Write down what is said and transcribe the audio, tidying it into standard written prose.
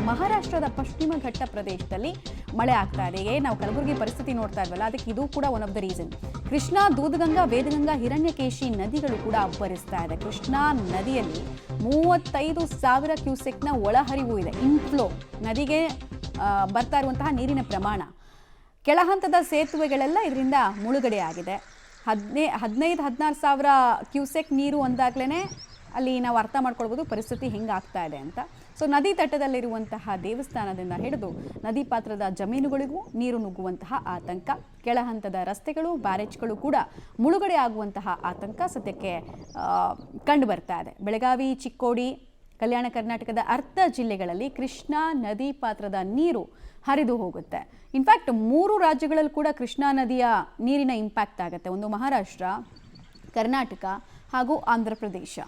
ಮಹಾರಾಷ್ಟ್ರದ ಪಶ್ಚಿಮ ಘಟ್ಟ ಪ್ರದೇಶದಲ್ಲಿ ಮಳೆ ಆಗ್ತಾ ಇದೆ. ನಾವು ಕಲಬುರಗಿ ಪರಿಸ್ಥಿತಿ ನೋಡ್ತಾ ಇದ್ವಲ್ಲ, ಅದಕ್ಕೆ ಇದು ಕೂಡ one of the reason. Krishna, Doodhganga, Vedganga, Hiranyakeshi ನದಿಗಳು ಕೂಡ ಅಬ್ಬರಿಸ್ತಾ ಇದೆ. ಕೃಷ್ಣಾ ನದಿಯಲ್ಲಿ 35,000 ಕ್ಯೂಸೆಕ್ನ ಒಳಹರಿವು ಇದೆ. ಇನ್ಫ್ಲೋ ನದಿಗೆ ಬರ್ತಾ ಇರುವಂತಹ ನೀರಿನ ಪ್ರಮಾಣ. ಕೆಳಹಂತದ ಸೇತುವೆಗಳೆಲ್ಲ ಇದರಿಂದ ಮುಳುಗಡೆ ಆಗಿದೆ. 15-16 ಸಾವಿರ ಕ್ಯೂಸೆಕ್ ನೀರು ಅಂದಾಗ್ಲೇ ಅಲ್ಲಿ ನಾವು ಅರ್ಥ ಮಾಡ್ಕೊಳ್ಬೋದು ಪರಿಸ್ಥಿತಿ ಹೆಂಗಾಗ್ತಾ ಇದೆ ಅಂತ. ಸೊ ನದಿ ತಟದಲ್ಲಿರುವಂತಹ ದೇವಸ್ಥಾನದಿಂದ ಹಿಡಿದು ನದಿ ಪಾತ್ರದ ಜಮೀನುಗಳಿಗೂ ನೀರು ನುಗ್ಗುವಂತಹ ಆತಂಕ. ಕೆಳಹಂತದ ರಸ್ತೆಗಳು, ಬ್ಯಾರೇಜ್ಗಳು ಕೂಡ ಮುಳುಗಡೆ ಆಗುವಂತಹ ಆತಂಕ ಸದ್ಯಕ್ಕೆ ಕಂಡು ಬರ್ತಾ ಇದೆ. ಬೆಳಗಾವಿ, ಚಿಕ್ಕೋಡಿ, ಕಲ್ಯಾಣ ಕರ್ನಾಟಕದ ಅರ್ಧ ಜಿಲ್ಲೆಗಳಲ್ಲಿ ಕೃಷ್ಣಾ ನದಿ ಪಾತ್ರದ ನೀರು ಹರಿದು ಹೋಗುತ್ತೆ. ಇನ್ಫ್ಯಾಕ್ಟ್ 3 ರಾಜ್ಯಗಳಲ್ಲಿ ಕೂಡ ಕೃಷ್ಣಾ ನದಿಯ ನೀರಿನ ಇಂಪ್ಯಾಕ್ಟ್ ಆಗುತ್ತೆ. ಒಂದು ಮಹಾರಾಷ್ಟ್ರ, ಕರ್ನಾಟಕ ಹಾಗೂ ಆಂಧ್ರ ಪ್ರದೇಶ.